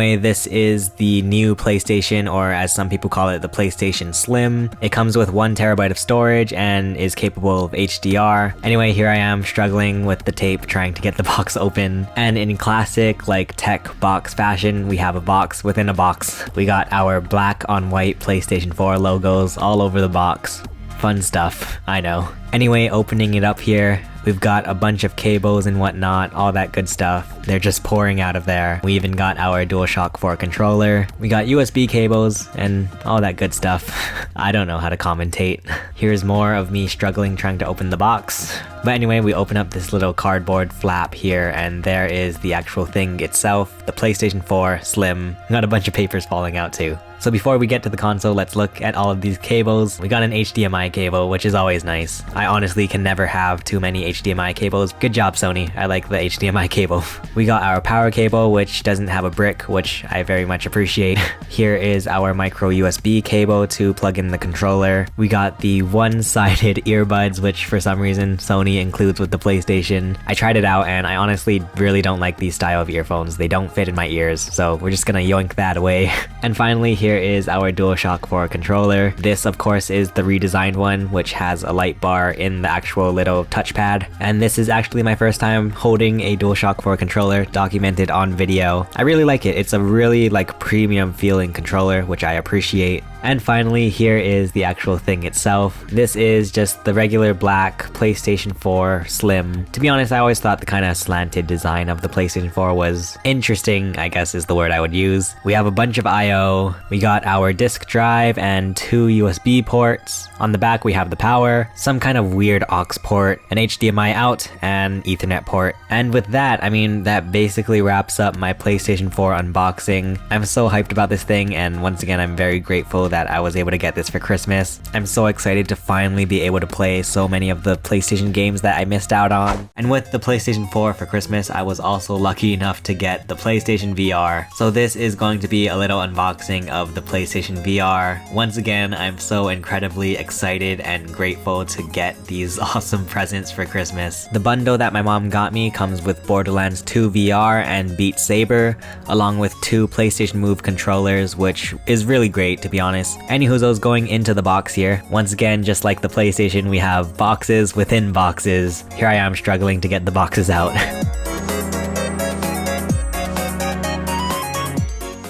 Anyway, this is the new PlayStation, or as some people call it, the PlayStation Slim. It comes with 1 terabyte of storage and is capable of HDR. Anyway, here I am struggling with the tape trying to get the box open. And in classic like tech box fashion, we have a box within a box. We got our black on white PlayStation 4 logos all over the box. Fun stuff, I know. Anyway, opening it up here, we've got a bunch of cables and whatnot, all that good stuff. They're just pouring out of there. We even got our DualShock 4 controller. We got USB cables and all that good stuff. I don't know how to commentate. Here's more of me struggling trying to open the box. But anyway, we open up this little cardboard flap here, and there is the actual thing itself, the PlayStation 4 Slim. Got a bunch of papers falling out too. So before we get to the console, let's look at all of these cables. We got an HDMI cable, which is always nice. I honestly can never have too many HDMI cables. Good job, Sony. I like the HDMI cable. We got our power cable, which doesn't have a brick, which I very much appreciate. Here is our micro USB cable to plug in the controller. We got the one-sided earbuds, which for some reason Sony includes with the PlayStation. I tried it out and I honestly really don't like these style of earphones. They don't fit in my ears, so we're just gonna yoink that away. And finally, here is our DualShock 4 controller. This of course is the redesigned one, which has a light bar in the actual little touchpad. And this is actually my first time holding a DualShock 4 controller documented on video. I really like it. It's a really like premium feeling controller, which I appreciate. And finally, here is the actual thing itself. This is just the regular black PlayStation 4 Slim. To be honest, I always thought the kind of slanted design of the PlayStation 4 was interesting, I guess is the word I would use. We have a bunch of I/O. We got our disk drive and 2 USB ports. On the back, we have the power, some kind of weird aux port, an HDMI out, and Ethernet port. And with that, I mean, that basically wraps up my PlayStation 4 unboxing. I'm so hyped about this thing, and once again, I'm very grateful that I was able to get this for Christmas. I'm so excited to finally be able to play so many of the PlayStation games that I missed out on. And with the PlayStation 4 for Christmas, I was also lucky enough to get the PlayStation VR. So this is going to be a little unboxing of the PlayStation VR. Once again, I'm so incredibly excited and grateful to get these awesome presents for Christmas. The bundle that my mom got me comes with Borderlands 2 VR and Beat Saber, along with 2 PlayStation Move controllers, which is really great to be honest. Anywho's going into the box here. Once again, just like the PlayStation, we have boxes within boxes. Here I am struggling to get the boxes out.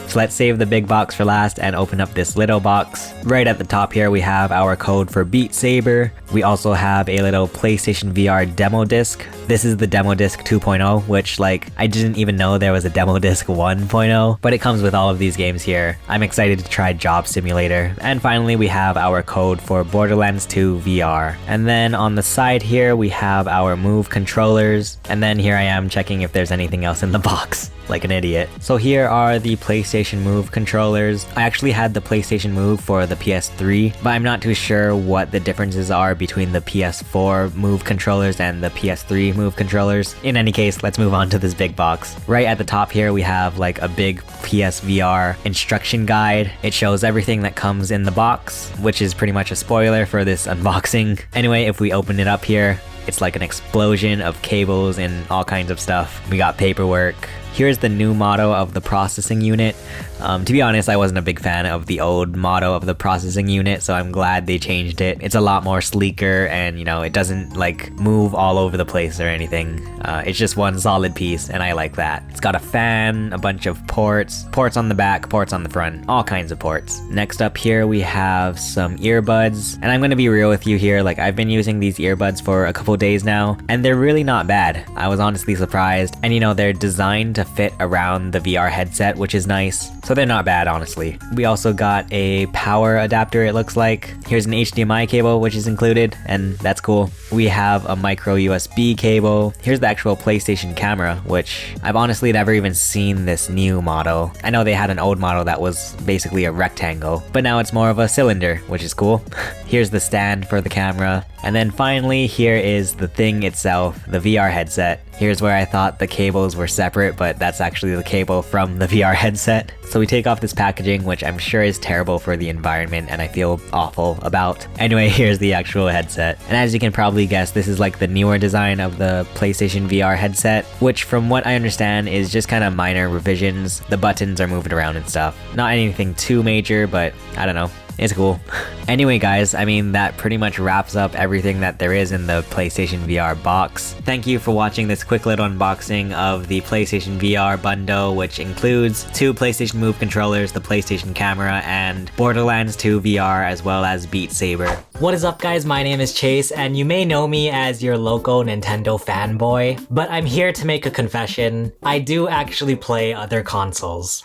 So let's save the big box for last and open up this little box. Right at the top here, we have our code for Beat Saber. We also have a little PlayStation VR demo disc. This is the demo disc 2.0, which like, I didn't even know there was a demo disc 1.0, but it comes with all of these games here. I'm excited to try Job Simulator. And finally, we have our code for Borderlands 2 VR. And then on the side here, we have our Move controllers. And then here I am checking if there's anything else in the box. Like an idiot. So here are the PlayStation Move controllers. I actually had the PlayStation Move for the PS3, but I'm not too sure what the differences are between the PS4 Move controllers and the PS3 Move controllers. In any case, let's move on to this big box. Right at the top here, we have like a big PSVR instruction guide. It shows everything that comes in the box, which is pretty much a spoiler for this unboxing. Anyway, if we open it up here, it's like an explosion of cables and all kinds of stuff. We got paperwork. Here's the new motto of the processing unit. To be honest, I wasn't a big fan of the old motto of the processing unit, so I'm glad they changed it. It's a lot more sleeker and, you know, it doesn't like move all over the place or anything. It's just one solid piece and I like that. It's got a fan, a bunch of ports on the back, ports on the front, all kinds of ports. Next up here we have some earbuds, and I'm gonna be real with you here, like I've been using these earbuds for a couple days now and they're really not bad. I was honestly surprised, and you know, they're designed to fit around the VR headset, which is nice. So they're not bad, honestly. We also got a power adapter, it looks like. Here's an HDMI cable, which is included, and that's cool. We have a micro USB cable. Here's the actual PlayStation camera, which I've honestly never even seen this new model. I know they had an old model that was basically a rectangle, but now it's more of a cylinder, which is cool. Here's the stand for the camera. And then finally, here is the thing itself, the VR headset. Here's where I thought the cables were separate, but that's actually the cable from the VR headset. So we take off this packaging, which I'm sure is terrible for the environment and I feel awful about. Anyway, here's the actual headset. And as you can probably guess, this is like the newer design of the PlayStation VR headset, which from what I understand is just kind of minor revisions. The buttons are moving around and stuff. Not anything too major, but I don't know. It's cool. Anyway guys, I mean that pretty much wraps up everything that there is in the PlayStation VR box. Thank you for watching this quick little unboxing of the PlayStation VR bundle, which includes 2 PlayStation Move controllers, the PlayStation camera, and Borderlands 2 VR as well as Beat Saber. What is up guys, my name is Chase and you may know me as your local Nintendo fanboy, but I'm here to make a confession. I do actually play other consoles.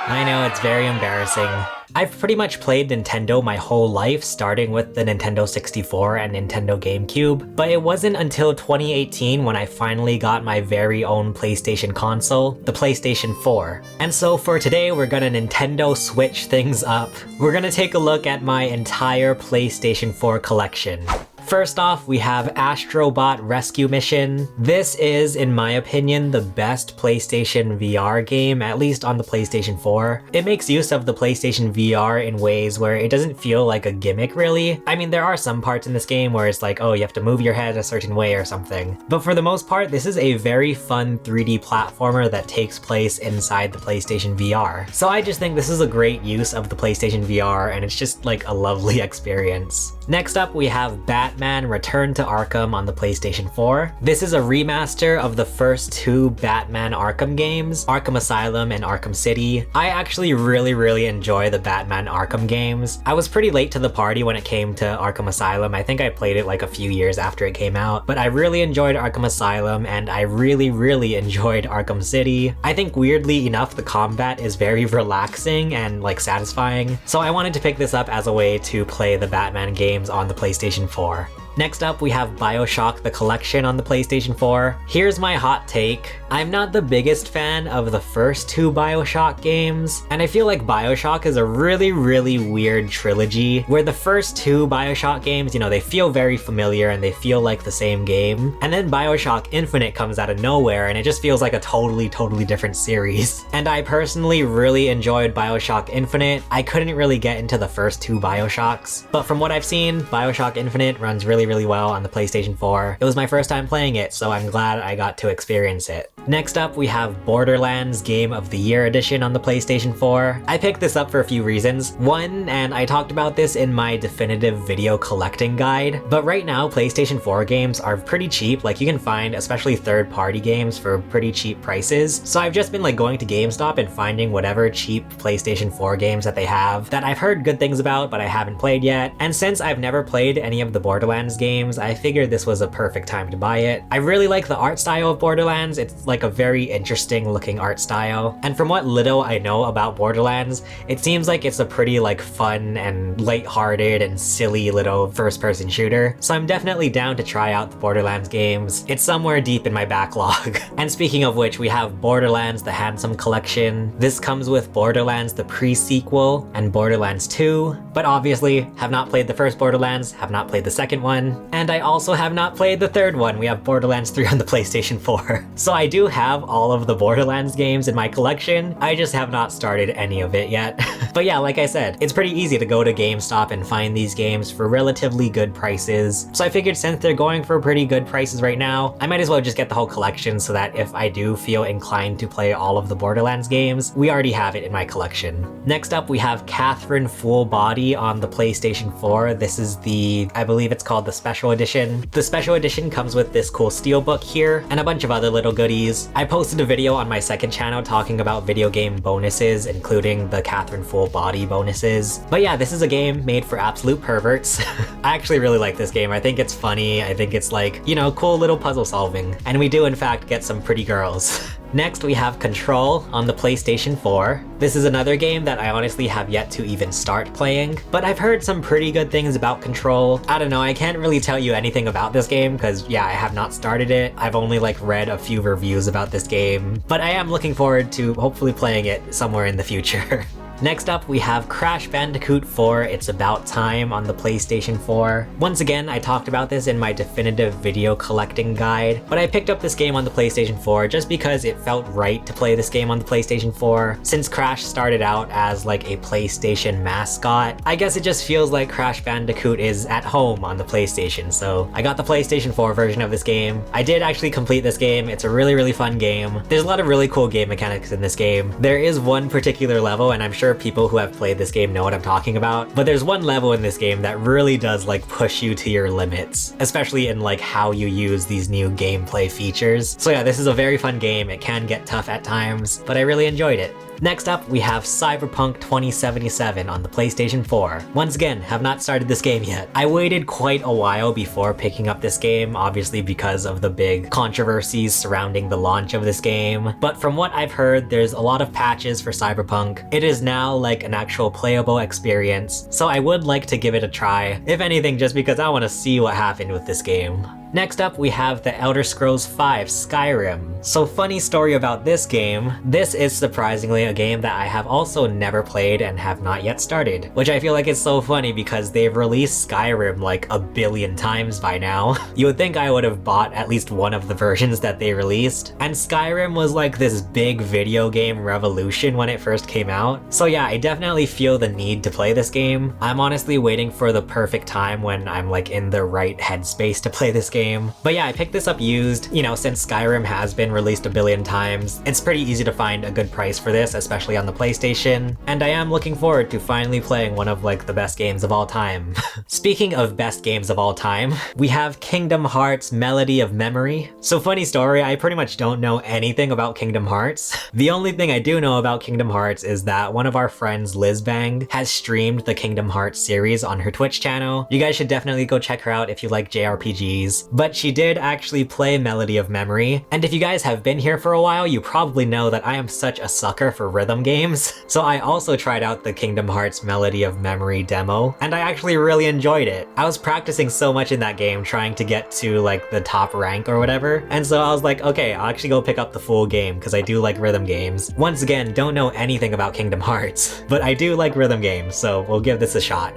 I know, it's very embarrassing. I've pretty much played Nintendo my whole life, starting with the Nintendo 64 and Nintendo GameCube, but it wasn't until 2018 when I finally got my very own PlayStation console, the PlayStation 4. And so for today, we're gonna Nintendo switch things up. We're gonna take a look at my entire PlayStation 4 collection. First off, we have Astrobot Rescue Mission. This is, in my opinion, the best PlayStation VR game, at least on the PlayStation 4. It makes use of the PlayStation VR in ways where it doesn't feel like a gimmick, really. I mean, there are some parts in this game where it's like, oh, you have to move your head a certain way or something. But for the most part, this is a very fun 3D platformer that takes place inside the PlayStation VR. So I just think this is a great use of the PlayStation VR, and it's just like a lovely experience. Next up, we have Batman Return to Arkham on the PlayStation 4. This is a remaster of the first 2 Batman Arkham games, Arkham Asylum and Arkham City. I actually really enjoy the Batman Arkham games. I was pretty late to the party when it came to Arkham Asylum. I think I played it like a few years after it came out, but I really enjoyed Arkham Asylum and I really enjoyed Arkham City. I think weirdly enough, the combat is very relaxing and like satisfying. So I wanted to pick this up as a way to play the Batman games on the PlayStation 4. Next up, we have BioShock the Collection on the PlayStation 4. Here's my hot take. I'm not the biggest fan of the first 2 BioShock games, and I feel like BioShock is a really weird trilogy, where the first 2 BioShock games, you know, they feel very familiar and they feel like the same game, and then BioShock Infinite comes out of nowhere and it just feels like a totally different series. And I personally really enjoyed BioShock Infinite. I couldn't really get into the first 2 BioShocks, but from what I've seen, BioShock Infinite runs really well on the PlayStation 4. It was my first time playing it, so I'm glad I got to experience it. Next up, we have Borderlands Game of the Year Edition on the PlayStation 4. I picked this up for a few reasons. One, and I talked about this in my definitive video collecting guide, but right now PlayStation 4 games are pretty cheap. Like you can find especially third-party games for pretty cheap prices. So I've just been like going to GameStop and finding whatever cheap PlayStation 4 games that they have that I've heard good things about but I haven't played yet. And since I've never played any of the Borderlands games, I figured this was a perfect time to buy it. I really like the art style of Borderlands. It's like a very interesting looking art style. And from what little I know about Borderlands, it seems like it's a pretty like fun and lighthearted and silly little first-person shooter. So I'm definitely down to try out the Borderlands games. It's somewhere deep in my backlog. And speaking of which, we have Borderlands the Handsome Collection. This comes with Borderlands the pre-sequel and Borderlands 2, but obviously have not played the first Borderlands, have not played the second one, and I also have not played the third one. We have Borderlands 3 on the PlayStation 4. So I do have all of the Borderlands games in my collection, I just have not started any of it yet. But yeah, like I said, it's pretty easy to go to GameStop and find these games for relatively good prices. So I figured since they're going for pretty good prices right now, I might as well just get the whole collection so that if I do feel inclined to play all of the Borderlands games, we already have it in my collection. Next up, we have Catherine Full Body on the PlayStation 4. This is the, I believe it's called the Special Edition. The Special Edition comes with this cool steelbook here and a bunch of other little goodies. I posted a video on my second channel talking about video game bonuses, including the Catherine Full Body bonuses. But yeah, this is a game made for absolute perverts. I actually really like this game. I think it's funny. I think it's like, you know, cool little puzzle solving. And we do in fact get some pretty girls. Next, we have Control on the PlayStation 4. This is another game that I honestly have yet to even start playing, but I've heard some pretty good things about Control. I don't know, I can't really tell you anything about this game because, yeah, I have not started it. I've only like read a few reviews about this game, but I am looking forward to hopefully playing it somewhere in the future. Next up, we have Crash Bandicoot 4 It's About Time on the PlayStation 4. Once again, I talked about this in my definitive video collecting guide, but I picked up this game on the PlayStation 4 just because it felt right to play this game on the PlayStation 4. Since Crash started out as like a PlayStation mascot, I guess it just feels like Crash Bandicoot is at home on the PlayStation, so I got the PlayStation 4 version of this game. I did actually complete this game. It's a really fun game. There's a lot of really cool game mechanics in this game. There is one particular level, and I'm sure people who have played this game know what I'm talking about, but there's one level in this game that really does like push you to your limits, especially in like how you use these new gameplay features. So yeah, this is a very fun game. It can get tough at times, but I really enjoyed it. Next up, we have Cyberpunk 2077 on the PlayStation 4. Once again, have not started this game yet. I waited quite a while before picking up this game, obviously because of the big controversies surrounding the launch of this game. But from what I've heard, there's a lot of patches for Cyberpunk. It is now like an actual playable experience, so I would like to give it a try, if anything just because I want to see what happened with this game. Next up, we have The Elder Scrolls V Skyrim. So funny story about this game, this is surprisingly a game that I have also never played and have not yet started, which I feel like is so funny because they've released Skyrim like a billion times by now. You would think I would have bought at least one of the versions that they released, and Skyrim was like this big video game revolution when it first came out. So yeah, I definitely feel the need to play this game. I'm honestly waiting for the perfect time when I'm like in the right headspace to play this game. But yeah, I picked this up used. You know, since Skyrim has been released a billion times, it's pretty easy to find a good price for this, especially on the PlayStation, and I am looking forward to finally playing one of like the best games of all time. Speaking of best games of all time, we have Kingdom Hearts Melody of Memory. So funny story, I pretty much don't know anything about Kingdom Hearts. The only thing I do know about Kingdom Hearts is that one of our friends, Liz Bang, has streamed the Kingdom Hearts series on her Twitch channel. You guys should definitely go check her out if you like JRPGs. But she did actually play Melody of Memory, and if you guys have been here for a while, you probably know that I am such a sucker for rhythm games. So I also tried out the Kingdom Hearts Melody of Memory demo, and I actually really enjoyed it. I was practicing so much in that game trying to get to like the top rank or whatever, and so I was like, okay, I'll actually go pick up the full game because I do like rhythm games. Once again, don't know anything about Kingdom Hearts, but I do like rhythm games, so we'll give this a shot.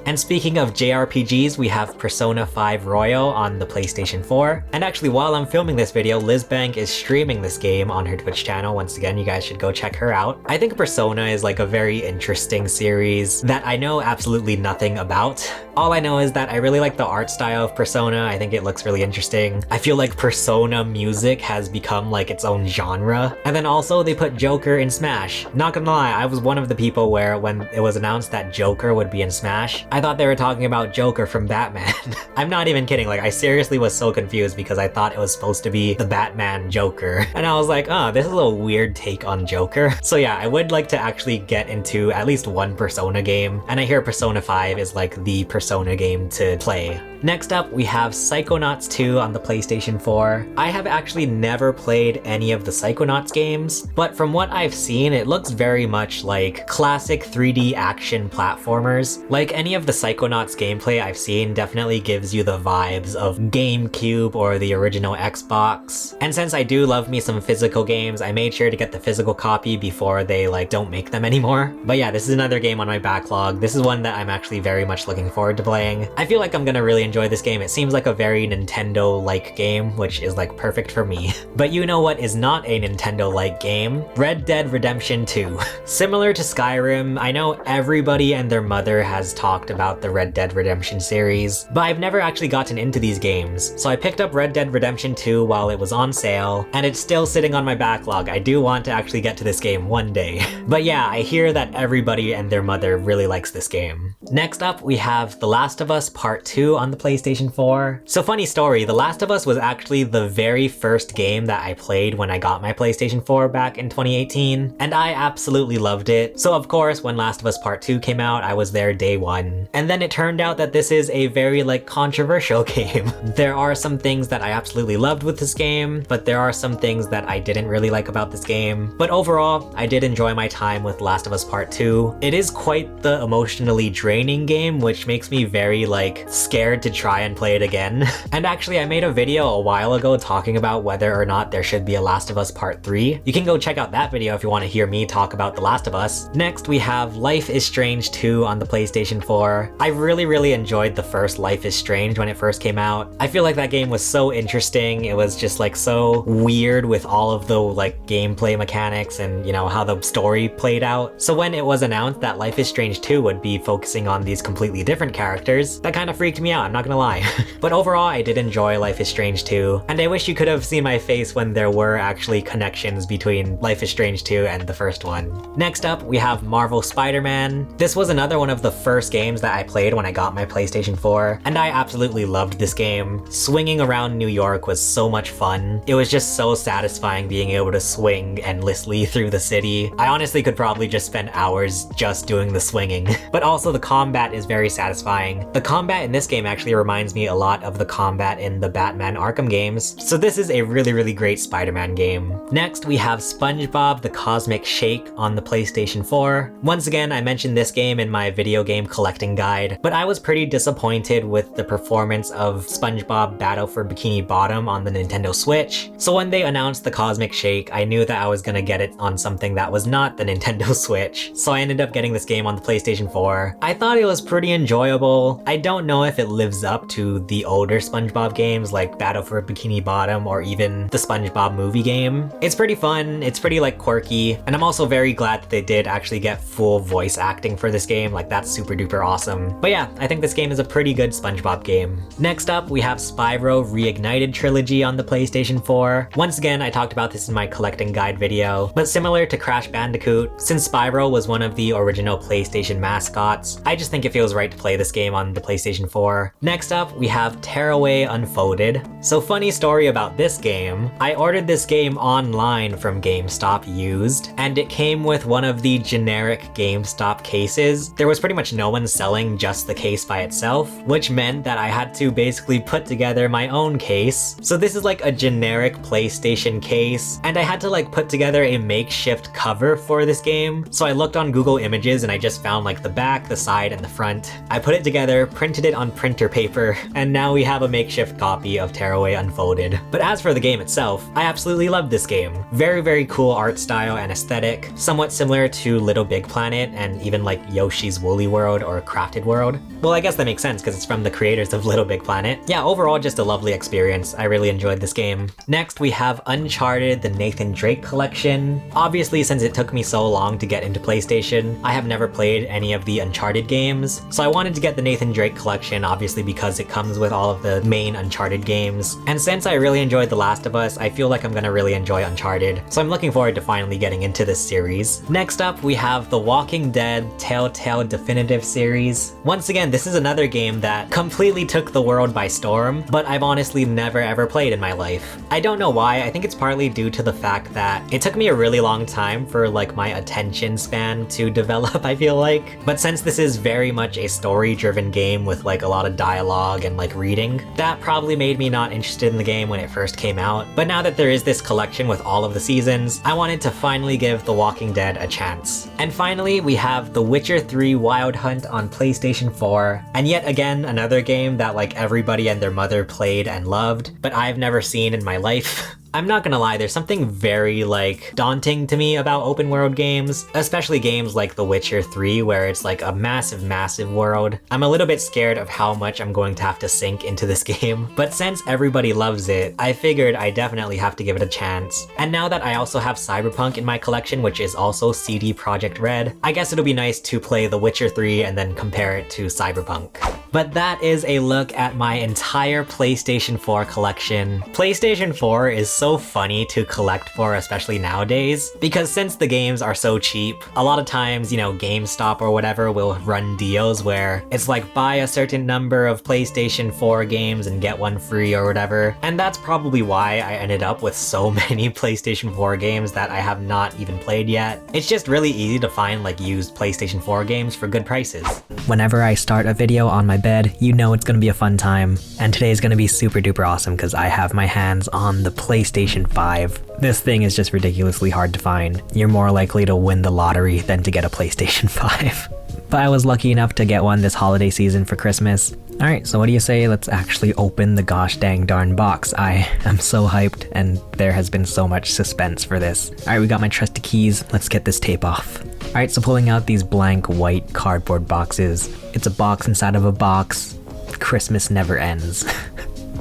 And speaking of JRPGs, we have Persona 5 Royal on the PlayStation 4. And actually, while I'm filming this video, Liz Bank is streaming this game on her Twitch channel. Once again, you guys should go check her out. I think Persona is like a very interesting series that I know absolutely nothing about. All I know is that I really like the art style of Persona. I think it looks really interesting. I feel like Persona music has become like its own genre. And then also they put Joker in Smash. Not gonna lie, I was one of the people where when it was announced that Joker would be in Smash, I thought they were talking about Joker from Batman. I'm not even kidding, like I seriously was so confused because I thought it was supposed to be the Batman Joker. And I was like, oh, this is a weird take on Joker. So yeah, I would like to actually get into at least one Persona game, and I hear Persona 5 is like the Persona game to play. Next up, we have Psychonauts 2 on the PlayStation 4. I have actually never played any of the Psychonauts games, but from what I've seen, it looks very much like classic 3D action platformers. Like any of the Psychonauts gameplay I've seen definitely gives you the vibes of GameCube or the original Xbox. And since I do love me some physical games, I made sure to get the physical copy before they like don't make them anymore. But yeah, this is another game on my backlog. This is one that I'm actually very much looking forward to playing. I feel like I'm gonna really enjoy this game. It seems like a very Nintendo-like game, which is like perfect for me. But you know what is not a Nintendo-like game? Red Dead Redemption 2. Similar to Skyrim, I know everybody and their mother has talked about the Red Dead Redemption series, but I've never actually gotten into these games. So I picked up Red Dead Redemption 2 while it was on sale, and it's still sitting on my backlog. I do want to actually get to this game one day. But yeah, I hear that everybody and their mother really likes this game. Next up, we have The Last of Us Part 2 on the PlayStation 4. So funny story, The Last of Us was actually the very first game that I played when I got my PlayStation 4 back in 2018, and I absolutely loved it. So of course, when Last of Us Part 2 came out, I was there day one. And then it turned out that this is a very like controversial game. There are some things that I absolutely loved with this game, but there are some things that I didn't really like about this game. But overall, I did enjoy my time with Last of Us Part 2. It is quite the emotionally draining draining game, which makes me very like scared to try and play it again. And actually, I made a video a while ago talking about whether or not there should be a Last of Us Part 3. You can go check out that video if you want to hear me talk about The Last of Us. Next, we have Life is Strange 2 on the PlayStation 4. I really enjoyed the first Life is Strange when it first came out. I feel like that game was so interesting. It was just like so weird with all of the like gameplay mechanics and, you know, how the story played out. So when it was announced that Life is Strange 2 would be focusing on these completely different characters, that kind of freaked me out, I'm not gonna lie. But overall, I did enjoy Life is Strange 2, and I wish you could have seen my face when there were actually connections between Life is Strange 2 and the first one. Next up, we have Marvel Spider-Man. This was another one of the first games that I played when I got my PlayStation 4, and I absolutely loved this game. Swinging around New York was so much fun. It was just so satisfying being able to swing endlessly through the city. I honestly could probably just spend hours just doing the swinging. But also the combat is very satisfying. The combat in this game actually reminds me a lot of the combat in the Batman Arkham games, so this is a really great Spider-Man game. Next, we have SpongeBob the Cosmic Shake on the PlayStation 4. Once again, I mentioned this game in my video game collecting guide, but I was pretty disappointed with the performance of SpongeBob Battle for Bikini Bottom on the Nintendo Switch. So when they announced the Cosmic Shake, I knew that I was gonna get it on something that was not the Nintendo Switch. So I ended up getting this game on the PlayStation 4. I thought it was pretty enjoyable. I don't know if it lives up to the older SpongeBob games like Battle for Bikini Bottom or even the SpongeBob movie game. It's pretty fun, it's pretty like quirky, and I'm also very glad that they did actually get full voice acting for this game. Like, that's super duper awesome. But yeah, I think this game is a pretty good SpongeBob game. Next up, we have Spyro Reignited Trilogy on the PlayStation 4. Once again, I talked about this in my collecting guide video, but similar to Crash Bandicoot, since Spyro was one of the original PlayStation mascots, I just think it feels right to play this game on the PlayStation 4. Next up, we have Tearaway Unfolded. So funny story about this game, I ordered this game online from GameStop used, and it came with one of the generic GameStop cases. There was pretty much no one selling just the case by itself, which meant that I had to basically put together my own case. So this is like a generic PlayStation case, and I had to like put together a makeshift cover for this game. So I looked on Google Images and I just found like the back, the side, and the front. I put it together, printed it on printer paper, and now we have a makeshift copy of Tearaway Unfolded. But as for the game itself, I absolutely loved this game. Very cool art style and aesthetic, somewhat similar to Little Big Planet and even like Yoshi's Woolly World or Crafted World. Well, I guess that makes sense because it's from the creators of Little Big Planet. Yeah, overall just a lovely experience. I really enjoyed this game. Next, we have Uncharted the Nathan Drake Collection. Obviously, since it took me so long to get into PlayStation, I have never played any of the Uncharted games, so I wanted to get the Nathan Drake Collection, obviously because it comes with all of the main Uncharted games. And since I really enjoyed The Last of Us, I feel like I'm gonna really enjoy Uncharted, so I'm looking forward to finally getting into this series. Next up, we have The Walking Dead Telltale Definitive Series. Once again, this is another game that completely took the world by storm, but I've honestly never ever played in my life. I don't know why. I think it's partly due to the fact that it took me a really long time for like my attention span to develop, I feel like. But since this is very much a story-driven game with like a lot of dialogue and like reading, that probably made me not interested in the game when it first came out. But now that there is this collection with all of the seasons, I wanted to finally give The Walking Dead a chance. And finally, we have The Witcher 3 Wild Hunt on PlayStation 4, and yet again, another game that like everybody and their mother played and loved, but I've never seen in my life. I'm not gonna lie, there's something very like daunting to me about open world games, especially games like The Witcher 3 where it's like a massive world. I'm a little bit scared of how much I'm going to have to sink into this game, but since everybody loves it, I figured I definitely have to give it a chance. And now that I also have Cyberpunk in my collection, which is also CD Projekt Red, I guess it'll be nice to play The Witcher 3 and then compare it to Cyberpunk. But that is a look at my entire PlayStation 4 collection. PlayStation 4 is so funny to collect for, especially nowadays, because since the games are so cheap, a lot of times, you know, GameStop or whatever will run deals where it's like buy a certain number of PlayStation 4 games and get one free or whatever. And that's probably why I ended up with so many PlayStation 4 games that I have not even played yet. It's just really easy to find like used PlayStation 4 games for good prices. Whenever I start a video on my bed, you know it's gonna be a fun time. And today is gonna be super duper awesome because I have my hands on the PlayStation 5. This thing is just ridiculously hard to find. You're more likely to win the lottery than to get a PlayStation 5. but I was lucky enough to get one this holiday season for Christmas. Alright, so what do you say? Let's actually open the gosh dang darn box. I am so hyped, and there has been so much suspense for this. Alright, we got my trusty keys. Let's get this tape off. Alright, so pulling out these blank white cardboard boxes. It's a box inside of a box. Christmas never ends.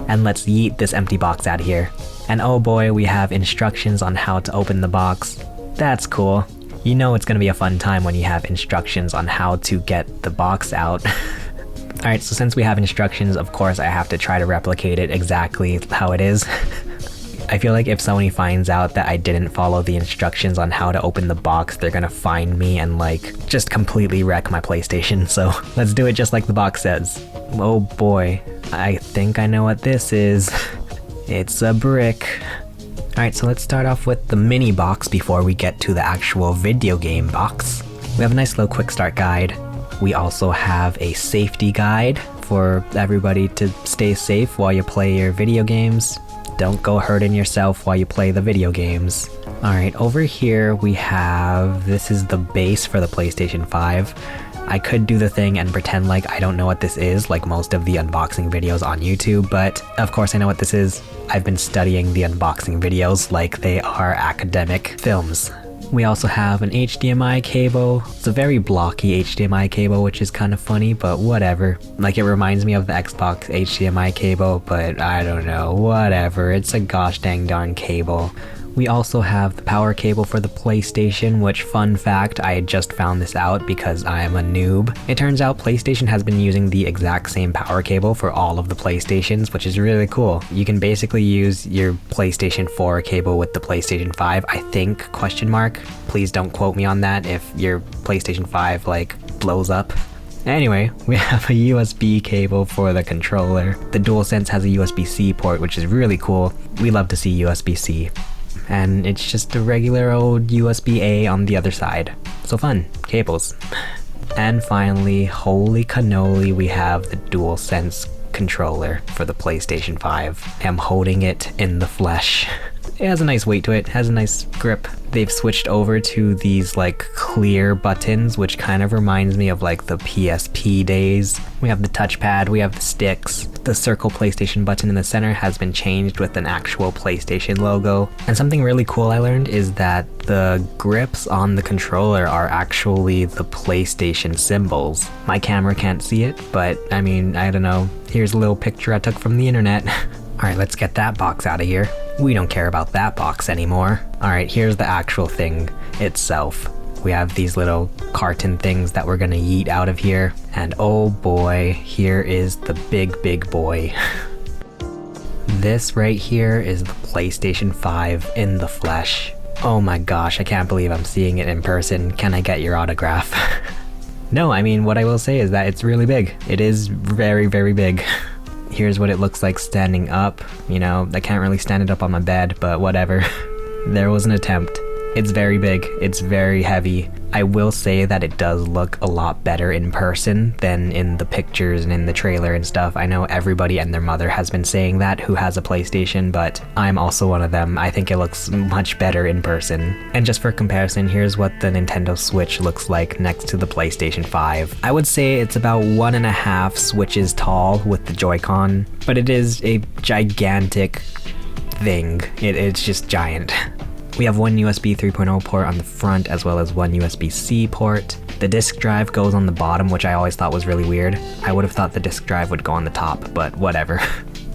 And let's yeet this empty box out of here. And oh boy, we have instructions on how to open the box. That's cool. You know it's gonna be a fun time when you have instructions on how to get the box out. Alright, so since we have instructions, of course I have to try to replicate it exactly how it is. I feel like if Sony finds out that I didn't follow the instructions on how to open the box, they're gonna find me and like, just completely wreck my PlayStation, so let's do it just like the box says. Oh boy, I think I know what this is. It's a brick. Alright, so let's start off with the mini box before we get to the actual video game box. We have a nice little quick start guide. We also have a safety guide for everybody to stay safe while you play your video games. Don't go hurting yourself while you play the video games. Alright, over here we have, this is the base for the PlayStation 5. I could do the thing and pretend like I don't know what this is, like most of the unboxing videos on YouTube, but of course I know what this is. I've been studying the unboxing videos like they are academic films. We also have an HDMI cable. It's a very blocky HDMI cable, which is kind of funny, but whatever. Like, it reminds me of the Xbox HDMI cable, but I don't know, whatever. It's a gosh dang darn cable. We also have the power cable for the PlayStation, which, fun fact, I just found this out because I am a noob. It turns out PlayStation has been using the exact same power cable for all of the PlayStations, which is really cool. You can basically use your PlayStation 4 cable with the PlayStation 5, I think, question mark. Please don't quote me on that if your PlayStation 5, like, blows up. Anyway, we have a USB cable for the controller. The DualSense has a USB-C port, which is really cool. We love to see USB-C. And it's just a regular old USB-A on the other side. So fun, cables. And finally, holy cannoli, we have the DualSense controller for the PlayStation 5. I'm holding it in the flesh. It has a nice weight to it, has a nice grip. They've switched over to these like clear buttons, which kind of reminds me of like the PSP days. We have the touchpad, we have the sticks. The circle PlayStation button in the center has been changed with an actual PlayStation logo. And something really cool I learned is that the grips on the controller are actually the PlayStation symbols. My camera can't see it, but I mean, I don't know. Here's a little picture I took from the internet. Alright, let's get that box out of here. We don't care about that box anymore. Alright, here's the actual thing itself. We have these little carton things that we're gonna yeet out of here. And oh boy, here is the big boy. This right here is the PlayStation 5 in the flesh. Oh my gosh, I can't believe I'm seeing it in person. Can I get your autograph? No, I mean, what I will say is that it's really big. It is very, very big. Here's what it looks like standing up. You know, I can't really stand it up on my bed, but whatever. There was an attempt. It's very big, it's very heavy. I will say that it does look a lot better in person than in the pictures and in the trailer and stuff. I know everybody and their mother has been saying that who has a PlayStation, but I'm also one of them. I think it looks much better in person. And just for comparison, here's what the Nintendo Switch looks like next to the PlayStation 5. I would say it's about 1.5 Switches tall with the Joy-Con, but it is a gigantic thing. It's just giant. We have one USB 3.0 port on the front as well as one USB-C port. The disk drive goes on the bottom, which I always thought was really weird. I would have thought the disk drive would go on the top, but whatever.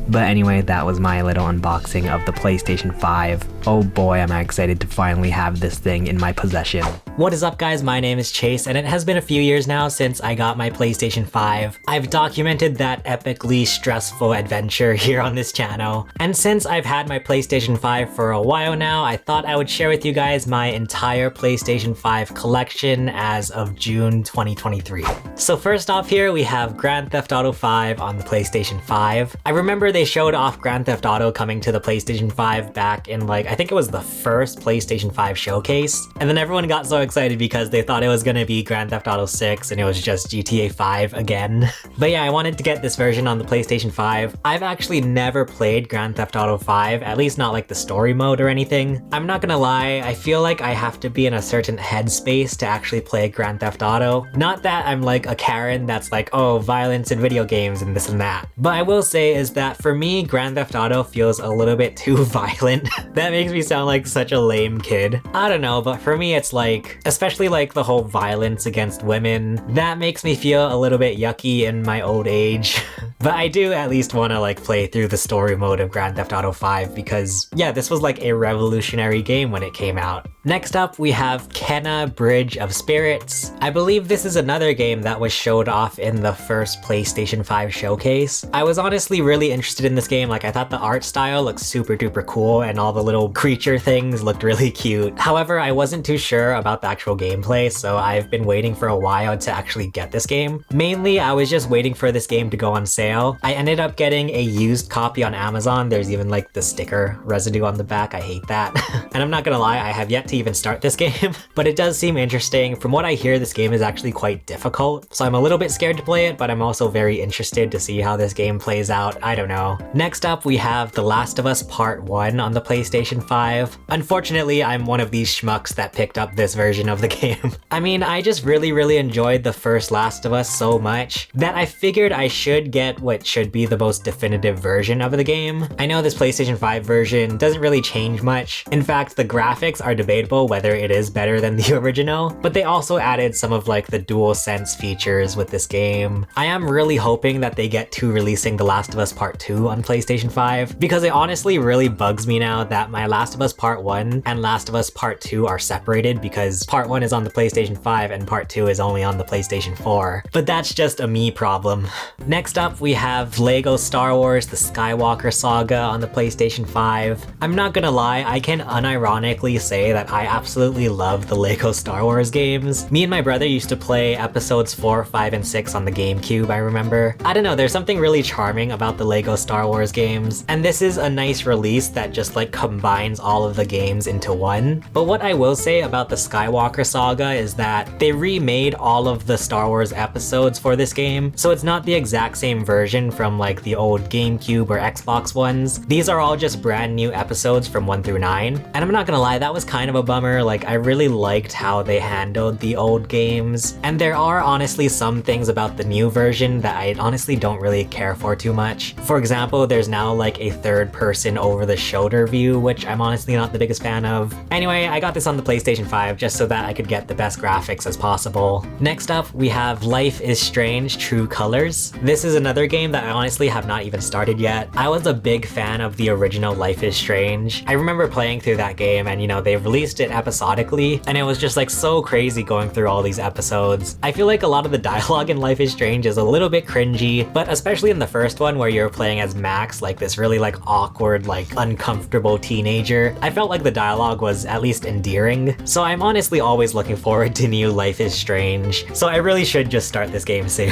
But anyway, that was my little unboxing of the PlayStation 5. Oh boy, am I excited to finally have this thing in my possession. What is up guys, my name is Chase and it has been a few years now since I got my PlayStation 5. I've documented that epically stressful adventure here on this channel. And since I've had my PlayStation 5 for a while now, I thought I would share with you guys my entire PlayStation 5 collection as of June 2023. So first off here, we have Grand Theft Auto 5 on the PlayStation 5. I remember they showed off Grand Theft Auto coming to the PlayStation 5 back in like, I think it was the first PlayStation 5 showcase. And then everyone got so excited because they thought it was gonna be Grand Theft Auto 6 and it was just GTA 5 again. But yeah, I wanted to get this version on the PlayStation 5. I've actually never played Grand Theft Auto 5, at least not like the story mode or anything. I'm not gonna lie, I feel like I have to be in a certain headspace to actually play Grand Theft Auto. Not that I'm like a Karen that's like, oh, violence in video games and this and that. But I will say is that for me, Grand Theft Auto feels a little bit too violent. That makes me sound like such a lame kid. I don't know, but for me it's like, especially like the whole violence against women, that makes me feel a little bit yucky in my old age. But I do at least want to like play through the story mode of Grand Theft Auto 5 because yeah, this was like a revolutionary game when it came out. Next up, we have Kena Bridge of Spirits. I believe this is another game that was showed off in the first PlayStation 5 showcase. I was honestly really interested in this game. Like, I thought the art style looked super duper cool and all the little creature things looked really cute. However, I wasn't too sure about the actual gameplay, so I've been waiting for a while to actually get this game. Mainly, I was just waiting for this game to go on sale. I ended up getting a used copy on Amazon. There's even like the sticker residue on the back. I hate that. And I'm not gonna lie, I have yet to even start this game, but it does seem interesting. From what I hear, this game is actually quite difficult, so I'm a little bit scared to play it, but I'm also very interested to see how this game plays out. I don't know. Next up, we have The Last of Us Part 1 on the PlayStation 5. Unfortunately, I'm one of these schmucks that picked up this version of the game. I mean, I just really enjoyed the first Last of Us so much that I figured I should get what should be the most definitive version of the game. I know this PlayStation 5 version doesn't really change much. In fact, the graphics are debatable whether it is better than the original, but they also added some of like the DualSense features with this game. I am really hoping that they get to releasing The Last of Us Part 2 on PlayStation 5 because it honestly really bugs me now that my Last of Us Part 1 and Last of Us Part 2 are separated because Part 1 is on the PlayStation 5 and Part 2 is only on the PlayStation 4. But that's just a me problem. Next up, we have Lego Star Wars The Skywalker Saga on the PlayStation 5. I'm not gonna lie, I can unironically say that I absolutely love the Lego Star Wars games. Me and my brother used to play episodes 4, 5, and 6 on the GameCube, I remember. I don't know, there's something really charming about the Lego Star Wars games, and this is a nice release that just like combines all of the games into one. But what I will say about the Skywalker Saga is that they remade all of the Star Wars episodes for this game, so it's not the exact same version from like the old GameCube or Xbox ones. These are all just brand new episodes from 1 through 9, and I'm not gonna lie, that was kind of a bummer. Like, I really liked how they handled the old games, and there are honestly some things about the new version that I honestly don't really care for too much. For example, there's now like a third person over the shoulder view, which I'm honestly not the biggest fan of. Anyway, I got this on the PlayStation 5 just so that I could get the best graphics as possible. Next up, we have Life is Strange True Colors. This is another game that I honestly have not even started yet. I was a big fan of the original Life is Strange. I remember playing through that game and, you know, they released it episodically, and it was just like so crazy going through all these episodes. I feel like a lot of the dialogue in Life is Strange is a little bit cringy, but especially in the first one where you're playing as Max, like this really like awkward, like uncomfortable teenager, I felt like the dialogue was at least endearing. So I'm honestly always looking forward to new Life is Strange, so I really should just start this game soon.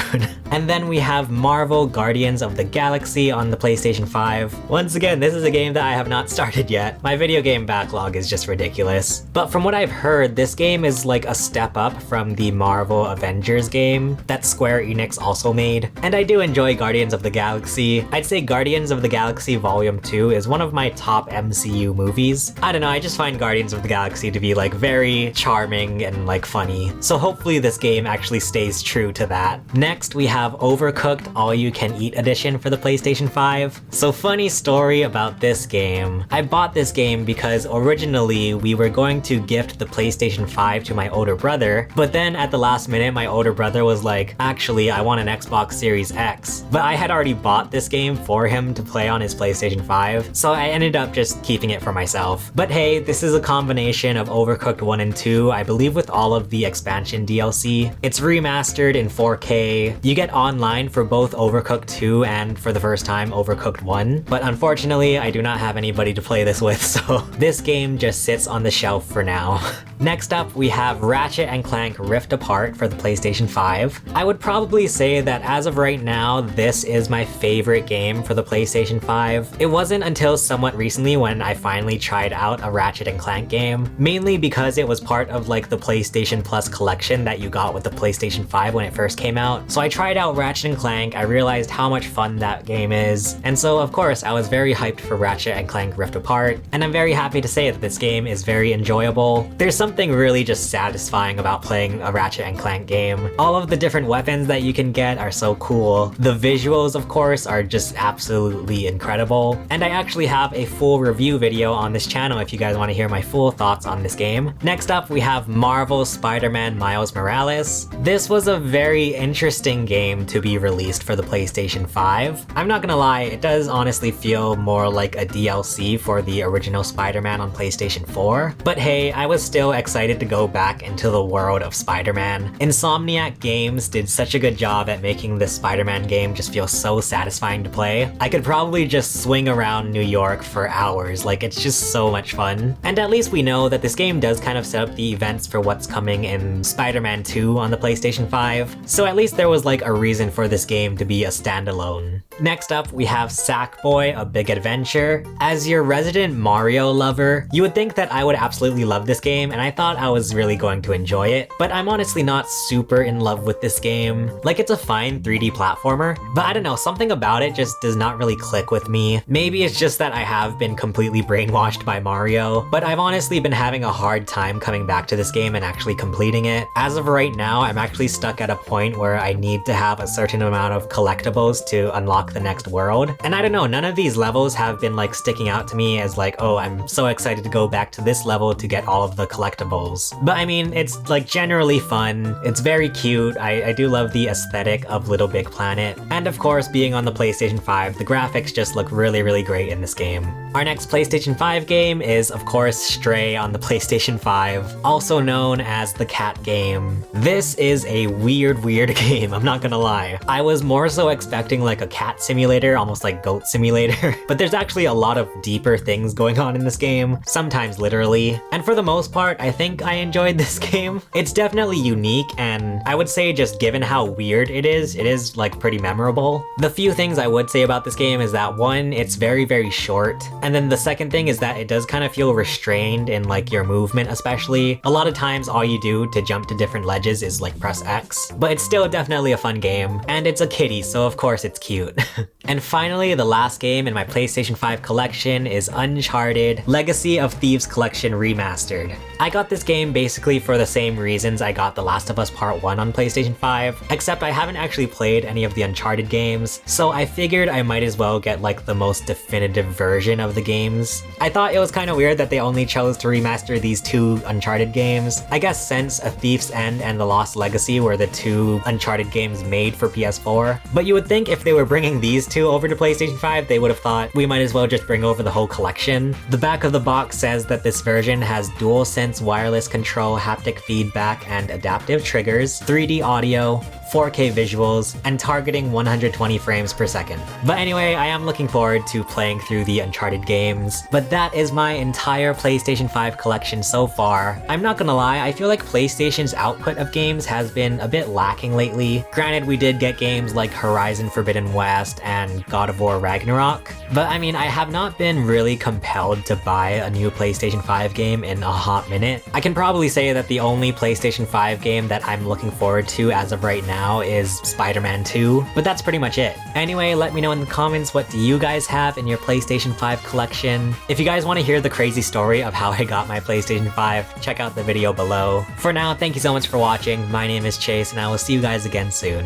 And then we have Marvel Guardians of the Galaxy on the PlayStation 5. Once again, this is a game that I have not started yet. My video game backlog is just ridiculous. But from what I've heard, this game is like a step up from the Marvel Avengers game that Square Enix also made. And I do enjoy Guardians of the Galaxy. I'd say Guardians of the Galaxy Volume 2 is one of my top MCU movies. I don't know, I just find Guardians of the Galaxy to be like very charming and like funny. So hopefully this game actually stays true to that. Next, we have Overcooked All You Can Eat Edition for the PlayStation 5. So funny story about this game. I bought this game because originally we were going to gift the PlayStation 5 to my older brother, but then at the last minute my older brother was like, actually I want an Xbox Series X. But I had already bought this game for him to play on his PlayStation 5, so I ended up just keeping it for myself. But hey, this is a combination of Overcooked 1 and 2, I believe with all of the expansion DLC. It's remastered in 4K. You get online for both Overcooked 2 and for the first time Overcooked 1, but unfortunately I do not have anybody to play this with, so this game just sits on the shelf shelf for now. Next up, we have Ratchet & Clank Rift Apart for the PlayStation 5. I would probably say that as of right now, this is my favorite game for the PlayStation 5. It wasn't until somewhat recently when I finally tried out a Ratchet & Clank game, mainly because it was part of like the PlayStation Plus collection that you got with the PlayStation 5 when it first came out. So I tried out Ratchet & Clank, I realized how much fun that game is, and so of course I was very hyped for Ratchet & Clank Rift Apart, and I'm very happy to say that this game is very enjoyable. There's something really just satisfying about playing a Ratchet & Clank game. All of the different weapons that you can get are so cool. The visuals, of course, are just absolutely incredible. And I actually have a full review video on this channel if you guys want to hear my full thoughts on this game. Next up, we have Marvel's Spider-Man Miles Morales. This was a very interesting game to be released for the PlayStation 5. I'm not gonna lie, it does honestly feel more like a DLC for the original Spider-Man on PlayStation 4. But hey, I was still excited to go back into the world of Spider-Man. Insomniac Games did such a good job at making this Spider-Man game just feel so satisfying to play. I could probably just swing around New York for hours, like it's just so much fun. And at least we know that this game does kind of set up the events for what's coming in Spider-Man 2 on the PlayStation 5, so at least there was like a reason for this game to be a standalone. Next up, we have Sackboy: A Big Adventure. As your resident Mario lover, you would think that I would absolutely love this game, and I thought I was really going to enjoy it, but I'm honestly not super in love with this game. Like, it's a fine 3D platformer, but I don't know, something about it just does not really click with me. Maybe it's just that I have been completely brainwashed by Mario, but I've honestly been having a hard time coming back to this game and actually completing it. As of right now, I'm actually stuck at a point where I need to have a certain amount of collectibles to unlock the next world. And I don't know, none of these levels have been like sticking out to me as like, oh, I'm so excited to go back to this level to get all of the collectibles. But I mean, it's like generally fun. It's very cute. I do love the aesthetic of Little Big Planet. And of course, being on the PlayStation 5, the graphics just look really, really great in this game. Our next PlayStation 5 game is, of course, Stray on the PlayStation 5, also known as the cat game. This is a weird game, I'm not gonna lie. I was more so expecting like a cat simulator, almost like Goat Simulator, but there's actually a lot of deeper things going on in this game, sometimes literally. And for the most part, I think I enjoyed this game. It's definitely unique, and I would say just given how weird it is like pretty memorable. The few things I would say about this game is that one, it's very short. And then the second thing is that it does kind of feel restrained in like your movement especially. A lot of times all you do to jump to different ledges is like press X. But it's still definitely a fun game. And it's a kitty, so of course it's cute. And finally, the last game in my PlayStation 5 collection is Uncharted Legacy of Thieves Collection Remastered. I got this game basically for the same reasons I got The Last of Us Part 1 on PlayStation 5, except I haven't actually played any of the Uncharted games, so I figured I might as well get like the most definitive version of the games. I thought it was kind of weird that they only chose to remaster these two Uncharted games. I guess since A Thief's End and The Lost Legacy were the two Uncharted games made for PS4, but you would think if they were bringing these two over to PlayStation 5, they would have thought we might as well just bring over the whole collection. The back of the box says that this version has DualSense wireless control, haptic feedback, and adaptive triggers, 3D audio, 4K visuals, and targeting 120 frames per second. But anyway, I am looking forward to playing through the Uncharted games. But that is my entire PlayStation 5 collection so far. I'm not gonna lie, I feel like PlayStation's output of games has been a bit lacking lately. Granted, we did get games like Horizon Forbidden West and God of War Ragnarok, but I mean, I have not been really compelled to buy a new PlayStation 5 game in a hot minute. I can probably say that the only PlayStation 5 game that I'm looking forward to as of right now is Spider-Man 2, but that's pretty much it. Anyway, let me know in the comments, what do you guys have in your PlayStation 5 collection? If you guys want to hear the crazy story of how I got my PlayStation 5, check out the video below. For now, thank you so much for watching. My name is Chase, and I will see you guys again soon.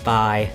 Bye.